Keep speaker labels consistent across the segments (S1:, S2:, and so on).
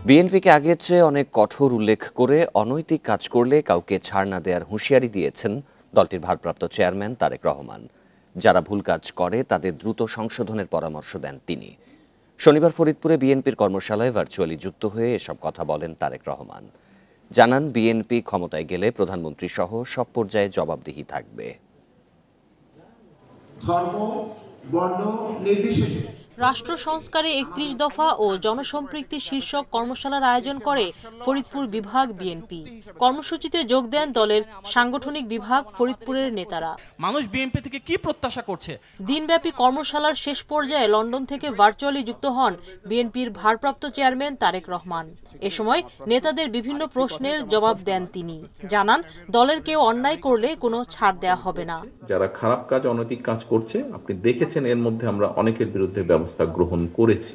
S1: বিএনপিকে আগের চেয়ে অনেক কঠোর উল্লেখ করে অনৈতিক কাজ করলে কাউকে ছাড় না দেওয়ার হুঁশিয়ারি দিয়েছেন দলটির ভারপ্রাপ্ত চেয়ারম্যান তারেক রহমান। যারা ভুল কাজ করে তাদের দ্রুত সংশোধনের পরামর্শ দেন তিনি। শনিবার ফরিদপুরে বিএনপির কর্মশালায় ভার্চুয়ালি যুক্ত হয়ে এসব কথা বলেন তারেক রহমান। জানান, বিএনপি ক্ষমতায় গেলে প্রধানমন্ত্রী সহ সব পর্যায়ে জবাবদিহি থাকবে।
S2: রাষ্ট্র সংস্কারে ৩১ দফা ও জনসম্পৃক্তি শীর্ষক কর্মশালার আয়োজন করে ফরিদপুর বিভাগ বিএনপি। কর্মসূচিতে যোগ দেন দলের সাংগঠনিক বিভাগ ফরিদপুরের নেতারা।
S3: মানুষ বিএনপি থেকে কি প্রত্যাশা করছে?
S2: দিনব্যাপী কর্মশালার শেষ পর্যায়ে লন্ডন থেকে ভার্চুয়ালি যুক্ত হন বিএনপির ভারপ্রাপ্ত চেয়ারম্যান তারেক রহমান। এ সময় নেতাদের বিভিন্ন প্রশ্নের জবাব দেন তিনি। জানান, দলের কেউ অন্যায় করলে কোনো ছাড় দেয়া হবে না।
S4: যারা খারাপ কাজ, অনৈতিক কাজ করছে, আপনি দেখেছেন এর মধ্যে আমরা অনেকের বিরুদ্ধে ব্যবস্থা গ্রহণ করেছি।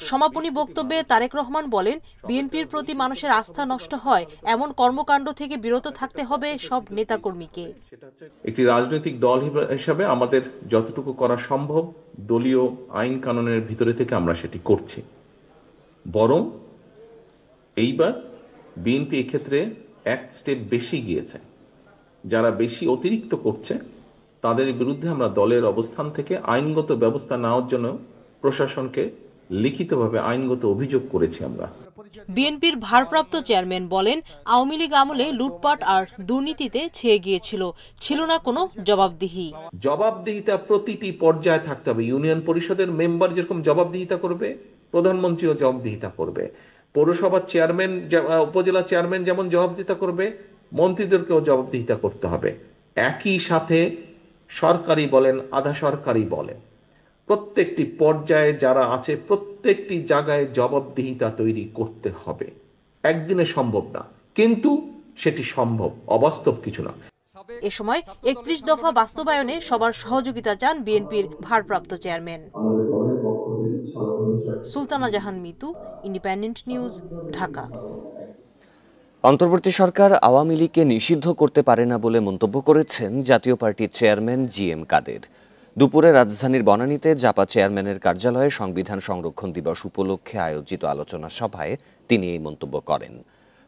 S2: সমাপনী বক্তব্যে তারেক রহমান বলেন, বিএনপির প্রতি মানুষের আস্থা নষ্ট হয় এমন কর্মকাণ্ড থেকে বিরত থাকতে হবে সব নেতাকর্মীকে।
S4: একটি রাজনৈতিক দল হিসাবে আমাদের যতটুকু করা সম্ভব দলীয় আইন কানুনের ভিতরে থেকে আমরা সেটি করছি। বরং এইবার বিএনপি এক্ষেত্রে এক স্টেপ বেশি গিয়েছে। যারা বেশি অতিরিক্ত করছে তাদের বিরুদ্ধে আমরা দলের অবস্থান থেকে আইনগত ব্যবস্থা নেওয়ার জন্য প্রশাসনকে লিখিতভাবে আইনগত অভিযোগ করেছি আমরা।
S2: বিএনপির ভারপ্রাপ্ত চেয়ারম্যান বলেন, আওয়ামী লীগ আমলে লুটপাট আর দুর্নীতিতে ছেয়ে গিয়েছিল, ছিল না কোনো জবাবদিহি।
S4: জবাবদিহিতা প্রতিটি পর্যায়ে থাকতে হবে। ইউনিয়ন পরিষদের মেম্বার যেরকম জবাবদিহিতা করবে, প্রধানমন্ত্রীও জবাবদিহিতা করবে। পৌরসভার চেয়ারম্যান, উপজেলা চেয়ারম্যান যেমন জবাবদিহিতা করবে, মন্ত্রীদেরকেও জবাবদিহিতা করতে হবে। একই সাথে সরকারি বলেন, আধা সরকারি বলেন, প্রত্যেকটি পর্যায়ে যারা আছে প্রত্যেকটি জায়গায় জবাবদিহিতা তৈরি করতে হবে। একদিনে সম্ভব না, কিন্তু সেটি সম্ভব, অবাস্তব কিছু না।
S2: এ সময় ৩১ দফা বাস্তবায়নে সবার সহযোগিতা চান বিএনপির ভারপ্রাপ্ত চেয়ারম্যান। সুলতানা জাহান মিতু, ইন্ডিপেন্ডেন্ট নিউজ, ঢাকা।
S1: অন্তর্বর্তী সরকার আওয়ামী লীগকে নিষিদ্ধ করতে পারে না বলে মন্তব্য করেছেন জাতীয় পার্টির চেয়ারম্যান জিএম কাদের। দুপুরে রাজধানীর বনানীতে জাপা চেয়ারম্যানের কার্যালয়ে সংবিধান সংরক্ষণ দিবস উপলক্ষে আয়োজিত আলোচনা সভায় তিনি এই মন্তব্য করেন।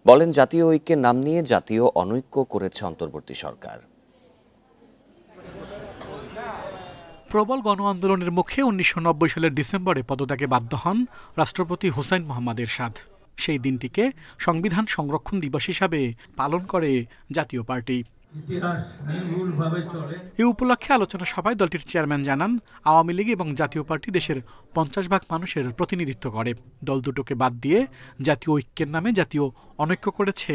S1: বলেন, জাতীয় ঐক্যের নাম নিয়ে জাতীয় অনৈক্য করেছে অন্তর্বর্তী সরকার।
S5: প্রবল গণ আন্দোলনের মুখে ১৯৯০ সালের ডিসেম্বরে পদত্যাগে বাধ্য হন রাষ্ট্রপতি হুসাইন মোহাম্মদ এরশাদ। সেই দিনটিকে সংবিধান সংরক্ষণ দিবস হিসাবে পালন করে জাতীয় পার্টি। এই উপলক্ষে আলোচনা সভায় দলটির চেয়ারম্যান জানান, আওয়ামী লীগ এবং জাতীয় পার্টি দেশের ৫০% মানুষের প্রতিনিধিত্ব করে। দল দুটোকে বাদ দিয়ে জাতীয় ঐক্যের নামে জাতীয় অনৈক্য করেছে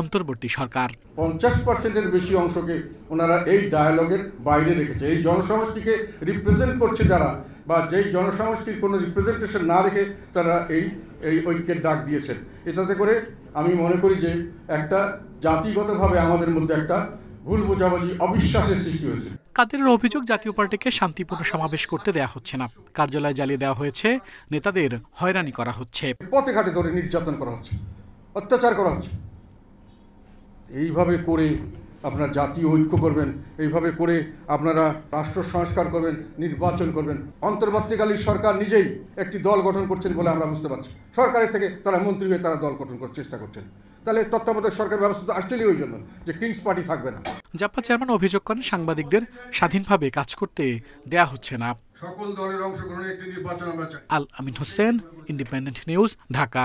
S5: অন্তর্বর্তী সরকার।
S6: ৫০%-এর বেশি অংশকে ওনারা এই ডায়ালগের বাইরে রেখেছে। এই জনসমষ্টিকে রিপ্রেজেন্ট করছে যারা, বা যেই জনসমষ্টির কোনো রিপ্রেজেন্টেশন না রেখে তারা এই ঐক্যের ডাক দিয়েছেন। এটাতে করে আমি মনে করি যে একটা জাতিগতভাবে আমাদের মধ্যে একটা ভুল বোঝাবুঝি, অবিশ্বাসের সৃষ্টি হয়েছে।
S5: কাদেরের অভিযোগ, জাতীয় পার্টিকে শান্তিপূর্ণ সমাবেশ করতে দেয়া হচ্ছে না, কার্যালয় জ্বালিয়ে দেওয়া হয়েছে, নেতাদের হয়রানি করা হচ্ছে,
S6: পথে ঘাটে ধরে নির্যাতন করা হচ্ছে, অত্যাচার করা হচ্ছে। এইভাবে করে আপনারা জাতীয় ঐক্য করবেন, এইভাবে করে আপনারা রাষ্ট্র সংস্কার করবেন, নির্বাচন করবেন। অন্তর্বর্তীকালীন সরকার নিজেই একটি দল গঠন করছেন বলে আমরা বুঝতে পারছি। সরকারের থেকে তারা মন্ত্রী হয়ে তারা দল গঠন করার চেষ্টা করছেন। তাহলে তত্ত্বাবধায়ক সরকার ব্যবস্থা তো আসলেই ওই জন্য যে কিংস পার্টি থাকবে না।
S5: জাপা চেয়ারম্যান অভিযোগ করেন, সাংবাদিকদের স্বাধীনভাবে কাজ করতে দেয়া হচ্ছে না।
S6: সকল দলের অংশগ্রহণে একটি নির্বাচন আমরা চাই।
S5: আল আমিন হোসেন, ইন্ডিপেন্ডেন্ট নিউজ, ঢাকা।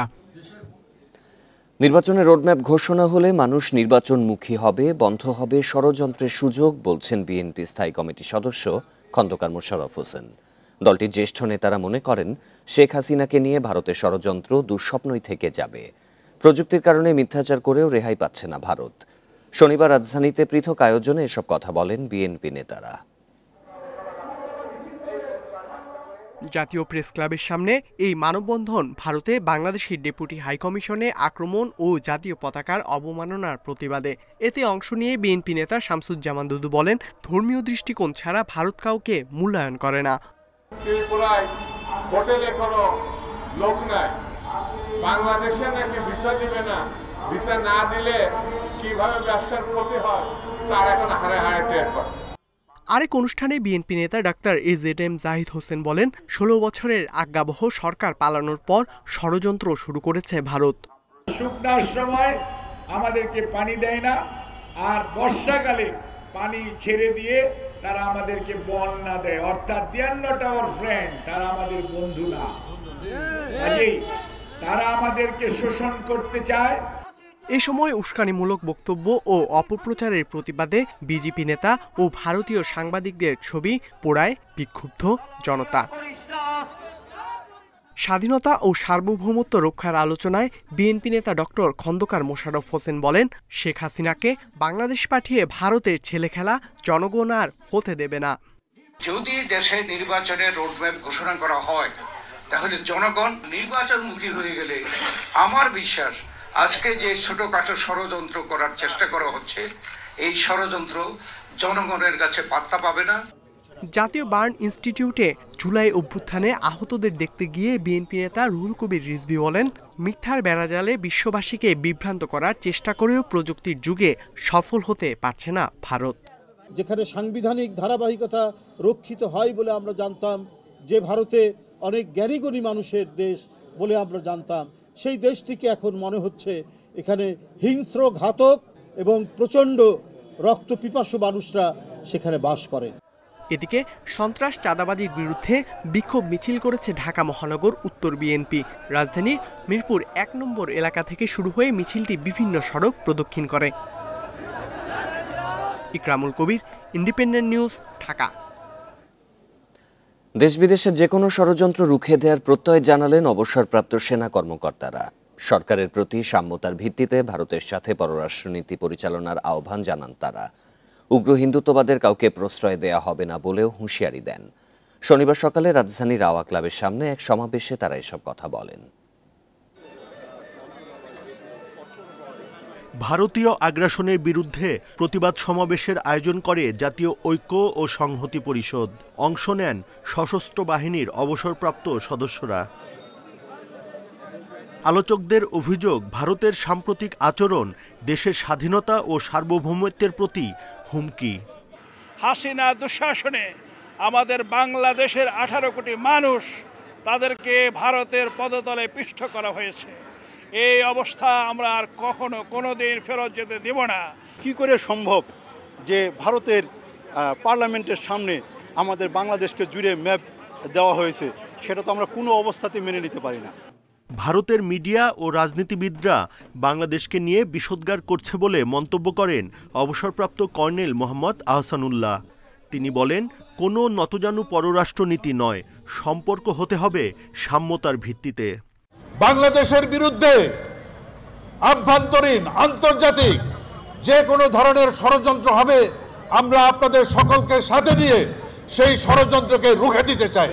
S1: নির্বাচনের রোডম্যাপ ঘোষণা হলে মানুষ নির্বাচনমুখী হবে, বন্ধ হবে ষড়যন্ত্রের সুযোগ, বলছেন বিএনপি স্থায়ী কমিটির সদস্য খন্দকার মোশাররফ হোসেন। দলটির জ্যেষ্ঠ নেতারা মনে করেন, শেখ হাসিনাকে নিয়ে ভারতের ষড়যন্ত্র দুঃস্বপ্নই থেকে যাবে। প্রযুক্তির কারণে মিথ্যাচার করেও রেহাই পাচ্ছে না ভারত। শনিবার রাজধানীতে পৃথক আয়োজনে এসব কথা বলেন বিএনপি নেতারা।
S7: জাতীয় প্রেস ক্লাবের সামনে এই মানববন্ধন ভারতে বাংলাদেশের ডেপুটি হাইকমিশনে আক্রমণ ও জাতীয় পতাকার অবমাননার প্রতিবাদে। এতে অংশ নিয়ে বিএনপি নেতা শামসুজ্জামান দুদু বলেন, ধর্মীয় দৃষ্টিকোণ ছাড়া ভারত কাউকে মূল্যায়ন করে না।
S8: হোটেলে কোনো লোক নাই, বাংলাদেশে নাকি ভিসা দিবে না, ভিসা না দিলে কিভাবে ব্যবসার ক্ষতি হয় তার এখন হারে হারে টের পাচ্ছে।
S7: আরেক অনুষ্ঠানে বিএনপি নেতা ডাক্তার AZM জাহিদ হোসেন বলেন, ১৬ বছরের আজ্ঞাবহ সরকার পালানোর পর ষড়যন্ত্র শুরু করেছে ভারত।
S9: শুকনার সময় আমাদেরকে পানি দেয় না, আর বর্ষাকালে পানি ছেড়ে দিয়ে তারা আমাদেরকে বন্যা দেয়, অর্থাৎ দে আর নট আওয়ার ফ্রেন্ড, তারা আমাদের বন্ধু না। কাজেই তারা আমাদেরকে শোষণ করতে চায়।
S7: এ সময় উস্কানিমূলক বক্তব্য ও অপপ্রচারের প্রতিবাদে বিজেপি নেতা ও ভারতীয় সাংবাদিকদের ছবি পোড়ায় বিক্ষুব্ধ জনতা। স্বাধীনতা ও সার্বভৌমত্ব রক্ষার আলোচনায় বিএনপি নেতা ডক্টর খন্দকার মোশাররফ হোসেন বলেন, শেখ হাসিনাকে বাংলাদেশ পাঠিয়ে ভারতের ছেলেখেলা জনগণ আর হতে দেবে না।
S10: যদি দেশে নির্বাচনের রোডম্যাপ ঘোষণা করা হয়, তাহলে জনগণ নির্বাচনমুখী হয়ে গেলে আমার বিশ্বাস আজকে যে ছোটখাটো ষড়যন্ত্র করার চেষ্টা করা হচ্ছে, এই ষড়যন্ত্র জনগণের কাছে পাত্তা পাবে না।
S7: জাতীয় বার্ন ইনস্টিটিউটে জুলাই অভ্যুত্থানে আহতদের দেখতে গিয়ে বিএনপি নেতা রুহুল কবির রিজভী বলেন, মিথ্যার বেড়াজালে বিশ্ববাসীকে বিভ্রান্ত করার চেষ্টা করেও প্রযুক্তির যুগে সফল হতে পারছে না ভারত।
S11: যেখানে সাংবিধানিক ধারাবাহিকতা রক্ষিত হয় বলে আমরা জানতাম, যে ভারতে অনেক জ্ঞানীগুণী মানুষের দেশ বলে আমরা জানতাম, সেই দেশটিকে এখন মনে হচ্ছে এখানে হিংস্র, ঘাতক এবং প্রচণ্ড রক্তপিপাসু মানুষরা সেখানে বাস করে।
S7: এদিকে সন্ত্রাস চাঁদাবাজির বিরুদ্ধে বিক্ষোভ মিছিল করেছে ঢাকা মহানগর উত্তর বিএনপি। রাজধানীর মিরপুর ১ নম্বর এলাকা থেকে শুরু হয়ে মিছিলটি বিভিন্ন সড়ক প্রদক্ষিণ করে। ইকরামুল কবির, ইন্ডিপেন্ডেন্ট নিউজ, ঢাকা।
S1: দেশ বিদেশে যে কোনো ষড়যন্ত্র রুখে দেওয়ার প্রত্যয় জানালেন অবসরপ্রাপ্ত সেনা কর্মকর্তারা। সরকারের প্রতি সাম্যতার ভিত্তিতে ভারতের সাথে পররাষ্ট্রনীতি পরিচালনার আহ্বান জানান তারা। উগ্র হিন্দুত্ববাদের কাউকে প্রশ্রয় দেয়া হবে না বলেও হুঁশিয়ারি দেন। শনিবার সকালে রাজধানীর রাওয়া ক্লাবের সামনে এক সমাবেশে তারা এসব কথা বলেন।
S12: ভারতীয় আগ্রাসনের বিরুদ্ধে প্রতিবাদ সমাবেশের আয়োজন করে জাতীয় ঐক্য ও সংহতি পরিষদ। অংশ নেন সশস্ত্র বাহিনীর অবসরপ্রাপ্ত সদস্যরা। আলোচকদের অভিযোগ, ভারতের সাম্প্রতিক আচরণ দেশের স্বাধীনতা ও সার্বভৌমত্বের প্রতি হুমকি।
S13: হাসিনা দুঃশাসনে আমাদের বাংলাদেশের 18 কোটি মানুষ, তাদেরকে ভারতের পদতলে পিষ্ট করা হয়েছে। এই অবস্থা আমরা আর কখনো কোনোদিন ফেরত যেতে দেব না।
S14: কি করে সম্ভব যে ভারতের পার্লামেন্টের সামনে আমাদের বাংলাদেশকে জুড়ে ম্যাপ দেওয়া হয়েছে, সেটা তো আমরা কোনো অবস্থাতেই মেনে নিতে পারি না।
S12: ভারতের মিডিয়া ও রাজনীতিবিদরা বাংলাদেশকে নিয়ে বিষোদ্গার করছে বলে মন্তব্য করেন অবসরপ্রাপ্ত কর্নেল মোহাম্মদ আহসানুল্লাহ। তিনি বলেন, কোনো নতজানু পররাষ্ট্রনীতি নয়, সম্পর্ক হতে হবে সাম্যতার ভিত্তিতে।
S15: বাংলাদেশের বিরুদ্ধে আভ্যন্তরীণ, আন্তর্জাতিক যে কোনো ধরনের ষড়যন্ত্র হবে, আমরা আপনাদের সকলকে সাথে নিয়ে সেই ষড়যন্ত্রকে রুখে দিতে চাই।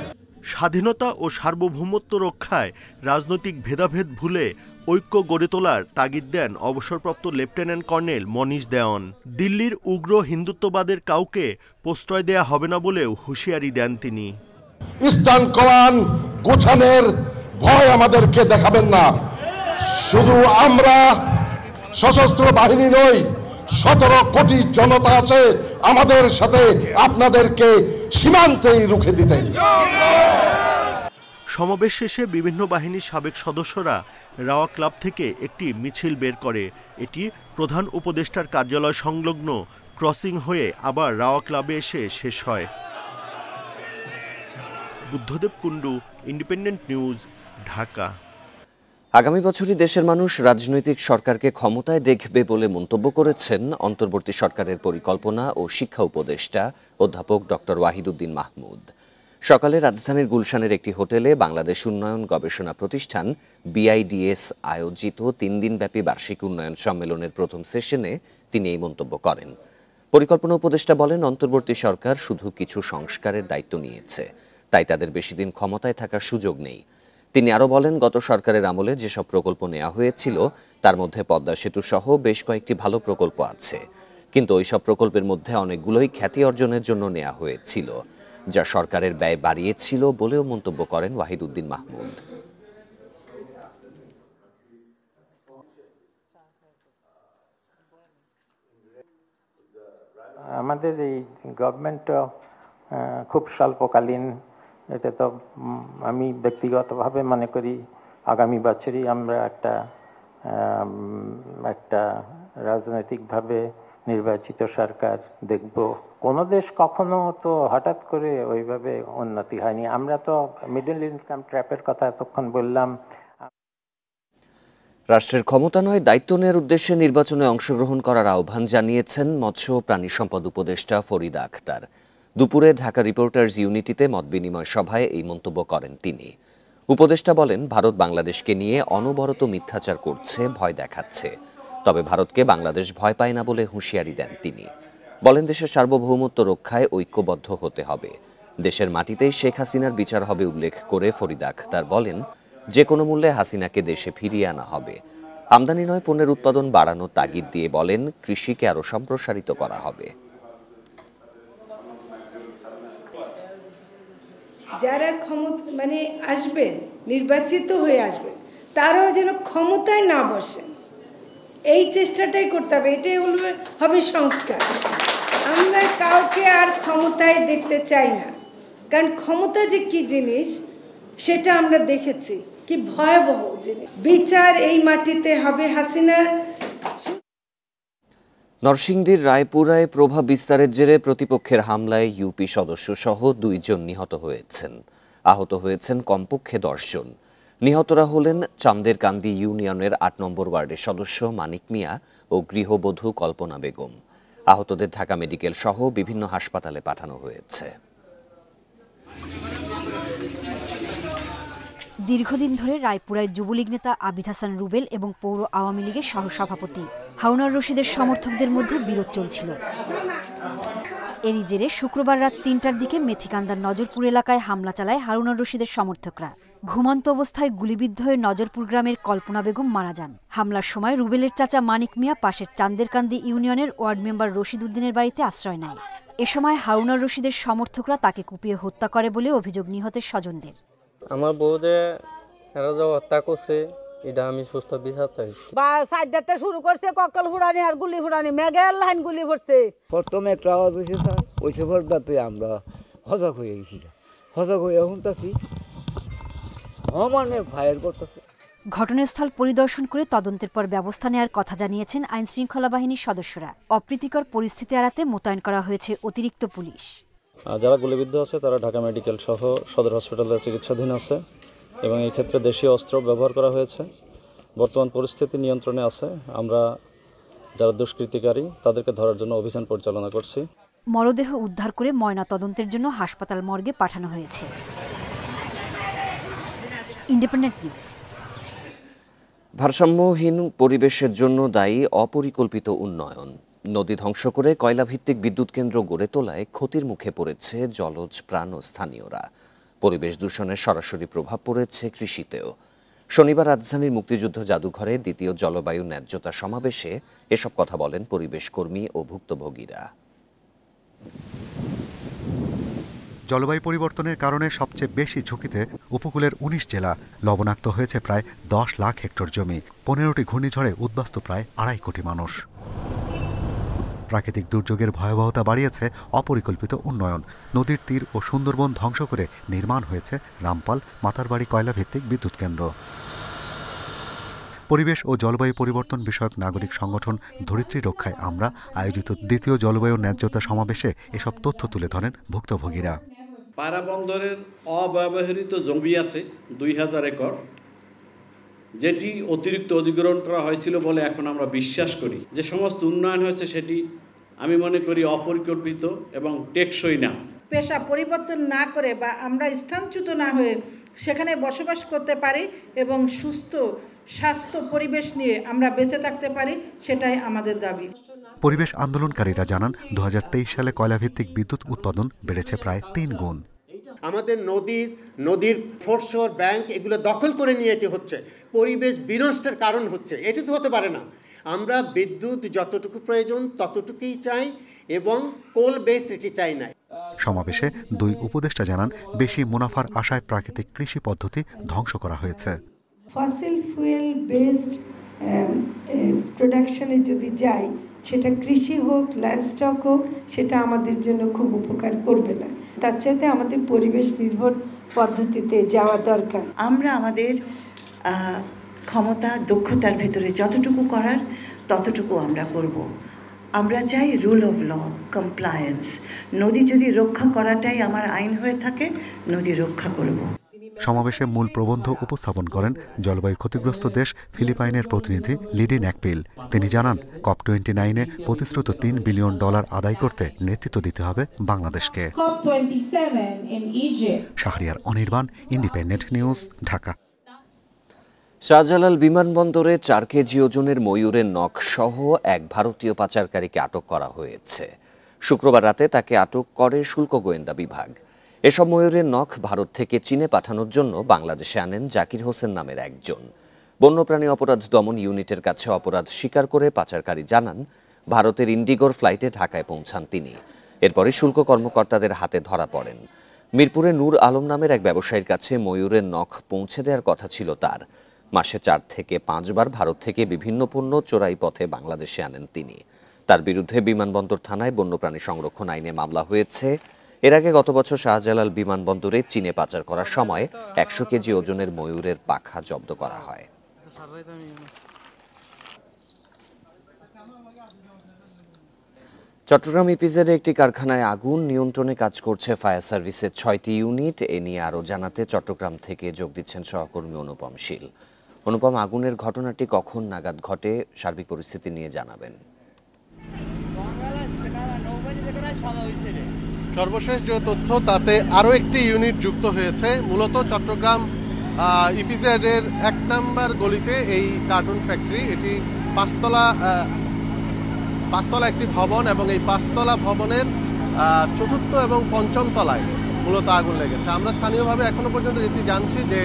S12: স্বাধীনতা ও সার্বভৌমত্ব রক্ষায় রাজনৈতিক ভেদাভেদ ভুলে ঐক্য গড়ে তোলার তাগিদ দেন অবসরপ্রাপ্ত লেফটেন্যান্ট কর্নেল মনীষ দেওয়ান। দিল্লির উগ্র হিন্দুত্ববাদের কাউকে প্রশ্রয় দেয়া হবে না বলেও হুঁশিয়ারি দেন তিনি।
S15: ইস্টার্ন কমান্ড গোছানোর ভয় আমাদেরকে দেখাবেন না। শুধু আমরা সশস্ত্র বাহিনী নই, 17 কোটি জনতা আছে আমাদের সাথে, আপনাদেরকে সীমান্তেই রুখে দিতে।
S12: সমাবেশ শেষে বিভিন্ন বাহিনীর সাবেক সদস্যরা রাওয়া ক্লাব থেকে একটি মিছিল বের করে। এটি প্রধান উপদেষ্টার কার্যালয় সংলগ্ন ক্রসিং হয়ে আবার রাওয়া ক্লাবে এসে শেষ হয়। Buddhadeb Kundu, independent news, Dhaka.
S1: আগামী বছরই দেশের মানুষ রাজনৈতিক সরকারকে ক্ষমতায় দেখবে বলে মন্তব্য করেছেন অন্তর্বর্তী সরকারের পরিকল্পনা ও শিক্ষা উপদেষ্টা অধ্যাপক ডক্টর ওয়াহিদুদ্দিন মাহমুদ। সকালে রাজধানীর গুলশানের একটি হোটেলে বাংলাদেশ উন্নয়ন গবেষণা প্রতিষ্ঠান BIDS আয়োজিত 3 দিনব্যাপী বার্ষিক উন্নয়ন সম্মেলনের প্রথম সেশনে তিনি এই মন্তব্য করেন। পরিকল্পনা উপদেষ্টা বলেন, অন্তর্বর্তী সরকার শুধু কিছু সংস্কারের দায়িত্ব নিয়েছে, তাই তাদের বেশি দিন ক্ষমতায় থাকার সুযোগ নেই। তিনি আরও বলেন, গত সরকারের আমলে যেসব প্রকল্প নেওয়া হয়েছিল তার মধ্যে পদ্মা সেতু সহ বেশ কয়েকটি ভালো প্রকল্প আছে, কিন্তু ওইসব প্রকল্পের মধ্যে অনেকগুলোই খ্যাতি অর্জনের জন্য নেওয়া হয়েছিল, যা সরকারের ব্যয় বাড়িয়েছিল বলেও মন্তব্য করেন ওয়াহিদুদ্দিন মাহমুদ।
S16: আমাদের এই গভর্নমেন্ট খুব স্বল্পকালীন, এটা তো আমি ব্যক্তিগতভাবে মনে করি আগামী বছরই আমরা একটা রাজনৈতিকভাবে নির্বাচিত সরকার দেখব। কোন দেশ কখনো তো হঠাৎ করে ওইভাবে উন্নতি হয়নি। আমরা তো মিডল ইনকাম ট্র্যাপের কথা এতক্ষণ বললাম।
S1: রাষ্ট্রের ক্ষমতা নয়, দায়িত্ব নেওয়ার উদ্দেশ্যে নির্বাচনে অংশগ্রহণ করার আহ্বান জানিয়েছেন মৎস্য ও প্রাণী সম্পদ উপদেষ্টা ফরিদা আখতার। দুপুরে ঢাকা রিপোর্টার্স ইউনিটিতে মতবিনিময় সভায় এই মন্তব্য করেন তিনি। উপদেষ্টা বলেন, ভারত বাংলাদেশকে নিয়ে অনবরত মিথ্যাচার করছে, ভয় দেখাচ্ছে। তবে ভারতকে বাংলাদেশ ভয় পায় না বলে হুঁশিয়ারি দেন তিনি। বলেন, দেশের সার্বভৌমত্ব রক্ষায় ঐক্যবদ্ধ হতে হবে। দেশের মাটিতেই শেখ হাসিনার বিচার হবে উল্লেখ করে ফরিদা আখতার বলেন, যে কোনো মূল্যে হাসিনাকে দেশে ফিরিয়ে আনা হবে। আমদানি নয়, পণ্যের উৎপাদন বাড়ানোর তাগিদ দিয়ে বলেন, কৃষিকে আরও সম্প্রসারিত করা হবে।
S17: যারা মানে আসবেন, নির্বাচিত হয়ে আসবেন, তারাও যেন ক্ষমতায় না বসে, এই চেষ্টাটাই করতে হবে। এটাই হবে সংস্কার। আমরা কাউকে আর ক্ষমতায় দেখতে চাই না, কারণ ক্ষমতা যে কি জিনিস সেটা আমরা দেখেছি, কি ভয়াবহ জিনিস। বিচার এই মাটিতে হবে হাসিনার।
S1: নরসিংদীর রায়পুরায় প্রভাব বিস্তারের জেরে প্রতিপক্ষের হামলায় ইউপি সদস্য সহ 2 জন নিহত হয়েছেন। আহত হয়েছেন কমপক্ষে 10 জন। নিহতরা হলেন চান্দেরকান্দি ইউনিয়নের 8 নম্বর ওয়ার্ডের সদস্য মানিক মিয়া ও গৃহবধূ কল্পনা বেগম। আহতদের ঢাকা মেডিকেল সহ বিভিন্ন হাসপাতালে পাঠানো হয়েছে।
S18: দীর্ঘদিন ধরে রায়পুরায় যুবলীগ নেতা আবিদ হাসান রুবেল এবং পৌর আওয়ামী লীগের সহসভাপতি হারুনার রশিদের সমর্থকদের মধ্যে বিরোধ চলছিল। এরই জেরে শুক্রবার রাত 3টার দিকে মেথিকান্দার নজরপুর এলাকায় হামলা চালায় হারুনার রশিদের সমর্থকরা। ঘুমন্ত অবস্থায় গুলিবিদ্ধ হয়ে নজরপুর গ্রামের কল্পনা বেগম মারা যান। হামলার সময় রুবেলের চাচা মানিক মিয়া পাশের চান্দেরকান্দি ইউনিয়নের ওয়ার্ড মেম্বার রশিদ উদ্দিনের বাড়িতে আশ্রয় নেয়। এ সময় হারুনার রশিদের সমর্থকরা তাকে কুপিয়ে হত্যা করে বলে অভিযোগ নিহতের স্বজনদের।
S19: আমার বউদের এরা যে হত্যা করছে, এটা আমি সুস্থ বিচার চাই।
S20: সাইডটাতে শুরু করছে ককল হুড়ানি আর গুলি হুড়ানি, মেঘের লাইন গুলি পড়ছে।
S21: প্রথমে একটা আওয়াজ হয়েছে স্যার, ওই সফরটাতে আমরা হজক হয়ে গেছি। হজক হয়ে এখন তাকি মানে ফায়ার করতেছে।
S18: ঘটনাস্থল পরিদর্শন করে তদন্তের পর ব্যবস্থা নেওয়ার কথা জানিয়েছেন আইন শৃঙ্খলা বাহিনীর সদস্যরা। অপ্রীতিকর পরিস্থিতি এড়াতে মোতায়েন করা হয়েছে অতিরিক্ত পুলিশ।
S22: যারা গুলিবিদ্ধ আছে তারা ঢাকা মেডিকেল সহ সদর হসপিটালে চিকিৎসাধীন আছে এবং এই ক্ষেত্রে দেশীয় অস্ত্র ব্যবহার করা হয়েছে। বর্তমান পরিস্থিতি নিয়ন্ত্রণে আছে। আমরা যারা দুষ্কৃতিকারী তাদেরকে ধরার জন্য অভিযান পরিচালনা করছি।
S18: মরদেহ উদ্ধার করে ময়না তদন্তের জন্য হাসপাতাল মর্গে পাঠানো হয়েছে। Independent news.
S1: ভারসাম্যহীন পরিবেশের জন্য দায়ী অপরিকল্পিত উন্নয়ন। নদী ধ্বংস করে কয়লাভিত্তিক বিদ্যুৎ কেন্দ্র গড়ে তোলায় ক্ষতির মুখে পড়েছে জলজ প্রাণ ও স্থানীয়রা। পরিবেশ দূষণের সরাসরি প্রভাব পড়েছে কৃষিতেও। শনিবার রাজধানীর মুক্তিযুদ্ধ জাদুঘরে ২য় জলবায়ু ন্যায্যতা সমাবেশে এসব কথা বলেন পরিবেশ কর্মী ও ভুক্তভোগীরা।
S23: জলবায়ু পরিবর্তনের কারণে সবচেয়ে বেশি ঝুঁকিতে উপকূলের ১৯ জেলা। লবণাক্ত হয়েছে প্রায় 10 লাখ হেক্টর জমি। 15টি ঘূর্ণিঝড়ে উদ্বাস্ত প্রায় ২.৫ কোটি মানুষ। প্রাকৃতিক দুর্যোগের ভয়াবহতা বাড়িয়েছে অপরিকল্পিত উন্নয়ন। নদীর তীর ও সুন্দরবন ধ্বংস করে নির্মাণ হয়েছে রামপাল মাতারবাড়ি কয়লাভিত্তিক বিদ্যুৎ কেন্দ্র। পরিবেশ ও জলবায়ু পরিবর্তন বিষয়ক নাগরিক সংগঠন ধরিত্রী রক্ষায় আমরা আয়োজিত ২য় জলবায়ু ন্যায্যতা সমাবেশে এসব তথ্য তুলে ধরেন ভুক্তভোগীরা।
S24: পায়রা বন্দরের অব্যবহৃত জমি আছে ২০০০ একর, যেটি অতিরিক্ত অধিগ্রহণ করা হয়েছিল বলে এখন আমরা বিশ্বাস করি। যে সমস্ত উন্নয়ন হয়েছে সেটি আমি মনে করি অপরিকল্পিত এবং টেকসই না।
S17: পেশা পরিবর্তন না করে বা আমরা স্থানচ্যুত না হয়ে সেখানে বসবাস করতে পারি এবং সুস্থ স্বাস্থ্য পরিবেশ নিয়ে আমরা বেঁচে থাকতে পারি, সেটাই আমাদের দাবি।
S23: পরিবেশ আন্দোলনকারীরা জানান ২০২৩ সালে কয়লাভিত্তিক বিদ্যুৎ উৎপাদন বেড়েছে প্রায় ৩ গুণ।
S25: আমাদের নদীর ফোরশোর ব্যাংক এগুলো দখল করে নিয়ে এটি হচ্ছে, পরিবেশ বিনষ্টের কারণ হচ্ছে। এটি তো হতে পারে না। আমরা বিদ্যুৎ যতটুকু প্রয়োজন ততটুকুই চাই এবং কোল বেস এটি চাই না।
S23: সমাবেশে ২ উপদেষ্টা জানান বেশি মুনাফার আশায় প্রাকৃতিক কৃষি পদ্ধতি ধ্বংস করা হয়েছে।
S17: ফসিল ফুয়েল বেসড প্রোডাকশনে যদি যাই সেটা কৃষি হোক, লাইভস্টক হোক, সেটা আমাদের জন্য খুব উপকার করবে না। তার চাইতে আমাদের পরিবেশ নির্ভর পদ্ধতিতে যাওয়া দরকার।
S2: আমরা আমাদের ক্ষমতা, দক্ষতার ভেতরে যতটুকু করার ততটুকু আমরা করব। আমরা চাই রুল অফ ল, কমপ্লায়েন্স। নদী যদি রক্ষা করাটাই আমার আইন হয়ে থাকে, নদী রক্ষা করব।
S23: সমাবেশে মূল প্রবন্ধ উপস্থাপন করেন জলবায়ু ক্ষতিগ্রস্ত দেশ ফিলিপাইনের প্রতিনিধি লিডি ন্যাকপিল। তিনি জানান, COP29-এ প্রতিশ্রুত $3 বিলিয়ন আদায় করতে নেতৃত্ব দিতে হবে বাংলাদেশকে। Shahriar Anirban, independent news, Dhaka.
S1: শাহজালাল বিমানবন্দরে 4 কেজি ওজনের ময়ূরের নখ সহ এক ভারতীয় পাচারকারীকে আটক করা হয়েছে। শুক্রবার রাতে তাকে আটক করে শুল্ক গোয়েন্দা বিভাগ। এসব ময়ূরের নখ ভারত থেকে চীনে পাঠানোর জন্য বাংলাদেশে আনেন জাকির হোসেন নামের একজন। বন্যপ্রাণী অপরাধ দমন ইউনিটের কাছে অপরাধ স্বীকার করে পাচারকারী জানান, ভারতের ইন্ডিগোর ফ্লাইটে ঢাকায় পৌঁছান তিনি। এরপরে শুল্ক কর্মকর্তাদের হাতে ধরা পড়েন। মিরপুরে নূর আলম নামের এক ব্যবসায়ীর কাছে ময়ূরের নখ পৌঁছে দেওয়ার কথা ছিল তার। মাসে 4 থেকে 5 বার ভারত থেকে বিভিন্ন পণ্য চোরাই পথে বাংলাদেশে আনেন তিনি। তার বিরুদ্ধে বিমানবন্দর থানায় বন্যপ্রাণী সংরক্ষণ আইনে মামলা হয়েছে। এর আগে গত বছর শাহজালাল বিমানবন্দরে চীনে পাচার করার সময় 100 কেজি ওজনের ময়ূরের পাখা জব্দ করা হয়। চট্টগ্রাম ইপিজেডে একটি কারখানায় আগুন নিয়ন্ত্রণে কাজ করছে ফায়ার সার্ভিসের 6টি ইউনিট। এ নিয়ে আরও জানাতে চট্টগ্রাম থেকে যোগ দিচ্ছেন সহকর্মী অনুপম শীল। অনুপম, আগুনের ঘটনাটি কখন নাগাদ ঘটে, সার্বিক পরিস্থিতি নিয়ে জানাবেন।
S3: সর্বশেষ যে তথ্য, তাতে আরও একটি ইউনিট যুক্ত হয়েছে। মূলত চট্টগ্রাম ইপিজেডের 1 নম্বর গলিতে এই কার্টুন ফ্যাক্টরি, এটি 5 তলা একটি ভবন এবং এই 5 তলা ভবনের 4র্থ এবং 5ম তলায় মূলত আগুন লেগেছে। আমরা স্থানীয়ভাবে এখনো পর্যন্ত যেটি জানছি যে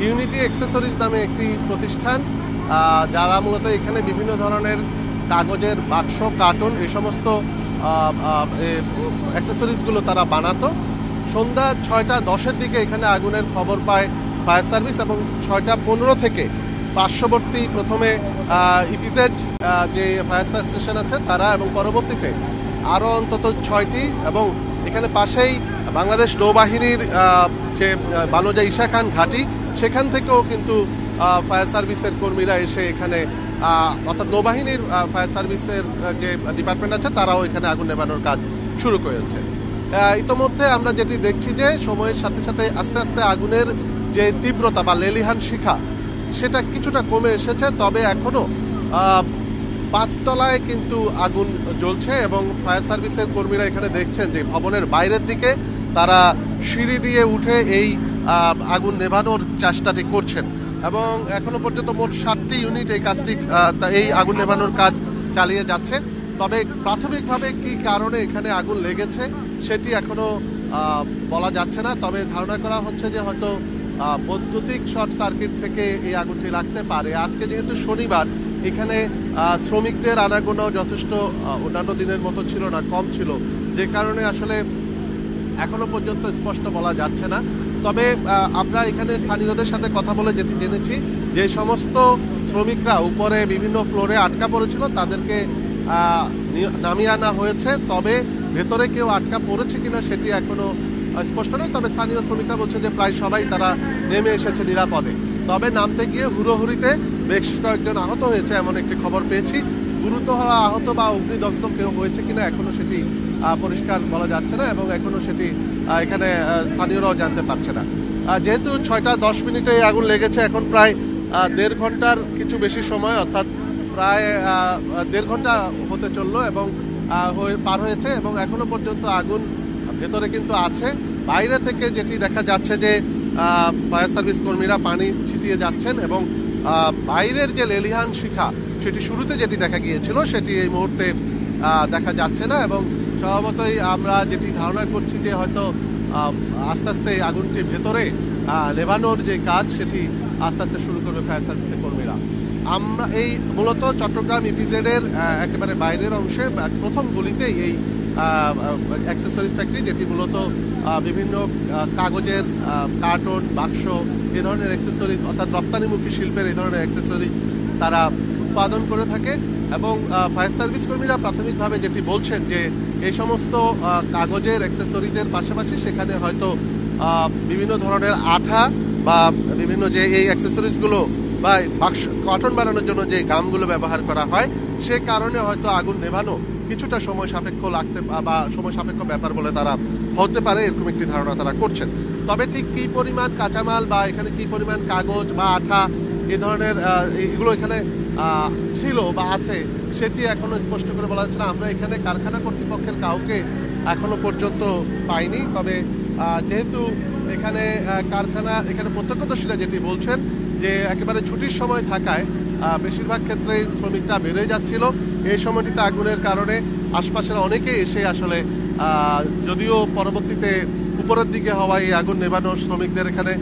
S3: ইউনিটি অ্যাক্সেসরিজ নামে একটি প্রতিষ্ঠান, যারা মূলত এখানে বিভিন্ন ধরনের কাগজের বাক্স, কার্টুন, এই সমস্ত অ্যাক্সেসরিজগুলো তারা বানাতো। সন্ধ্যা 6:10-এর দিকে এখানে আগুনের খবর পায় ফায়ার সার্ভিস এবং 6:15 থেকে পার্শ্ববর্তী প্রথমে ইপিজেড যে ফায়ার স্টেশন আছে তারা, এবং পরবর্তীতে আরও অন্তত 6টি, এবং এখানে পাশেই বাংলাদেশ নৌবাহিনীর যে বানোজা ঈশা খান ঘাঁটি, সেখান থেকেও কিন্তু ফায়ার সার্ভিসের কর্মীরা এসে এখানে, অর্থাৎ নৌবাহিনীর ফায়ার সার্ভিসের যে ডিপার্টমেন্ট আছে তারাও এখানে আগুন নেভানোর কাজ শুরু করেছে। ইতোমধ্যে আমরা যেটি দেখছি যে সময়ের সাথে সাথে আস্তে আস্তে আগুনের যে তীব্রতা বা লেলিহান শিখা সেটা কিছুটা কমে এসেছে। তবে এখনো 5 তলায় কিন্তু আগুন জ্বলছে এবং ফায়ার সার্ভিসের কর্মীরা এখানে দেখছেন যে ভবনের বাইরের দিকে তারা সিঁড়ি দিয়ে উঠে এই আগুন নেভানোর চেষ্টাটি করছেন এবং এখনো পর্যন্ত মোট 7টি ইউনিট এই আগুন নেভানোর কাজ চালিয়ে যাচ্ছে। তবে প্রাথমিকভাবে কি কারণে এখানে আগুন লেগেছে সেটি এখনো বলা যাচ্ছে না। তবে ধারণা করা হচ্ছে যে হয়তো বৈদ্যুতিক শর্ট সার্কিট থেকে এই আগুনটি লাগতে পারে। আজকে যেহেতু শনিবার, এখানে শ্রমিকদের আনাগোনাও যথেষ্ট অন্যান্য দিনের মতো ছিল না, কম ছিল, যে কারণে আসলে এখনো পর্যন্ত স্পষ্ট বলা যাচ্ছে না। তবে আমরা এখানে স্থানীয়দের সাথে কথা বলে যেটি জেনেছি, যে সমস্ত শ্রমিকরা উপরে বিভিন্ন ফ্লোরে আটকা পড়েছিল তাদেরকে নামিয়ে আনা হয়েছে। তবে ভেতরে কেউ আটকা পড়েছে কিনা সেটি এখনো স্পষ্ট নয়। তবে স্থানীয় শ্রমিকরা বলছে যে প্রায় সবাই তারা নেমে এসেছে নিরাপদে। তবে নামতে গিয়ে হুড়োহুড়িতে বেশ কয়েকজন আহত হয়েছে এমন একটি খবর পেয়েছি। গুরুতর আহত বা অগ্নিদগ্ধ কেউ হয়েছে কিনা এখনো সেটি পরিষ্কার বলা যাচ্ছে না এবং এখনো সেটি এখানে স্থানীয়রাও জানতে পারছে না। যেহেতু 6:10 এই আগুন লেগেছে, এখন প্রায় 1.5 ঘন্টার কিছু বেশি সময়, অর্থাৎ প্রায় 1.5 ঘন্টা হতে চললো এবং পার হয়েছে এবং এখনো পর্যন্ত আগুন ভেতরে কিন্তু আছে। বাইরে থেকে যেটি দেখা যাচ্ছে যে ফায়ার সার্ভিস কর্মীরা পানি ছিটিয়ে যাচ্ছেন এবং বাইরের যে লেলিহান শিখা সেটি শুরুতে যেটি দেখা গিয়েছিল সেটি এই মুহূর্তে দেখা যাচ্ছে না এবং স্বভাবতই আমরা যেটি ধারণা করছি যে হয়তো আস্তে আস্তে আগুনটি ভেতরে নেভানোর যে কাজ সেটি আস্তে আস্তে শুরু করবে ফায়ার সার্ভিসের কর্মীরা। আমরা এই মূলত চট্টগ্রাম ইপিজেডের একেবারে বাইরের অংশে প্রথম গলিতেই এই অ্যাক্সেসরিজ ফ্যাক্টরি, যেটি মূলত বিভিন্ন কাগজের কার্টন, বাক্স, এই ধরনের অ্যাক্সেসরিজ, অর্থাৎ রপ্তানিমুখী শিল্পের এই ধরনের অ্যাক্সেসরিজ তারা উৎপাদন করে থাকে এবং ফায়ার সার্ভিস কর্মীরা প্রাথমিকভাবে যেটি বলছেন যে এই সমস্ত কাগজের অ্যাক্সেসরিজের পাশাপাশি সেখানে হয়তো বিভিন্ন ধরনের আঠা বা বিভিন্ন যে এই অ্যাক্সেসরিজগুলো বা বাক্স কটন বানানোর জন্য যে গামগুলো ব্যবহার করা হয় সে কারণে হয়তো আগুন নেভানো কিছুটা সময় সাপেক্ষ লাগতে বা সময় সাপেক্ষ ব্যাপার বলে তারা হতে পারে, এরকম একটি ধারণা তারা করছেন। তবে ঠিক কি পরিমাণ কাঁচামাল বা এখানে কি পরিমাণ কাগজ বা আঠা এই ধরনের এগুলো এখানে ছিল বা আছে সেটি এখনো স্পষ্ট করে বলা যাচ্ছে না। আমরা এখানে কারখানা কর্তৃপক্ষের কাউকে এখনো পর্যন্ত পাইনি। তবে যেহেতু এখানে কারখানা এখানে প্রত্যক্ষদর্শীরা যেটি বলছেন যে একেবারে ছুটির সময় থাকায় বেশিরভাগ ক্ষেত্রেই শ্রমিকরা বেড়ে যাচ্ছিল। এই সময়টিতে আগুনের কারণে আশপাশের অনেকেই এসে আসলে যদিও পরবর্তীতে উপরের দিকে হওয়ায় এই আগুন নেভানো শ্রমিকদের এখানে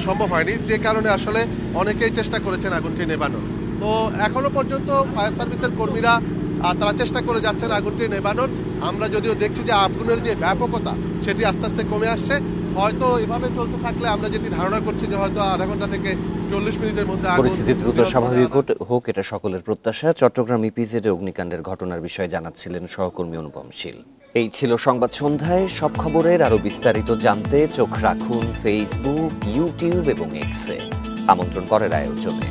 S3: সম্ভব হয়নি, যে কারণে আসলে অনেকেই চেষ্টা করেছেন আগুনটি নেভানোর। তো এখনো পর্যন্ত ফায়ার সার্ভিসের কর্মীরা তারা চেষ্টা করে যাচ্ছেন আগুনটি নেভানোর। আমরা যদিও দেখছি যে আগুনের যে ব্যাপকতা সেটি আস্তে আস্তে কমে আসছে। হয়তো এভাবে চলতে থাকলে আমরা যেটি ধারণা করছি যে হয়তো আধা ঘন্টা থেকে 40 মিনিটের মধ্যে
S1: পরিস্থিতি দ্রুত স্বাভাবিক হোক এটা সকলের প্রত্যাশা। চট্টগ্রাম ইপিজেডে অগ্নিকাণ্ডের ঘটনার বিষয়ে জানাচ্ছিলেন সহকর্মী অনুপম শীল। এই ছিল সংবাদ সন্ধ্যায়। সব খবরের আরো বিস্তারিত জানতে চোখ রাখুন ফেসবুক, ইউটিউব এবং এক্সে। আমন্ত্রণ পরের আয়োজনে।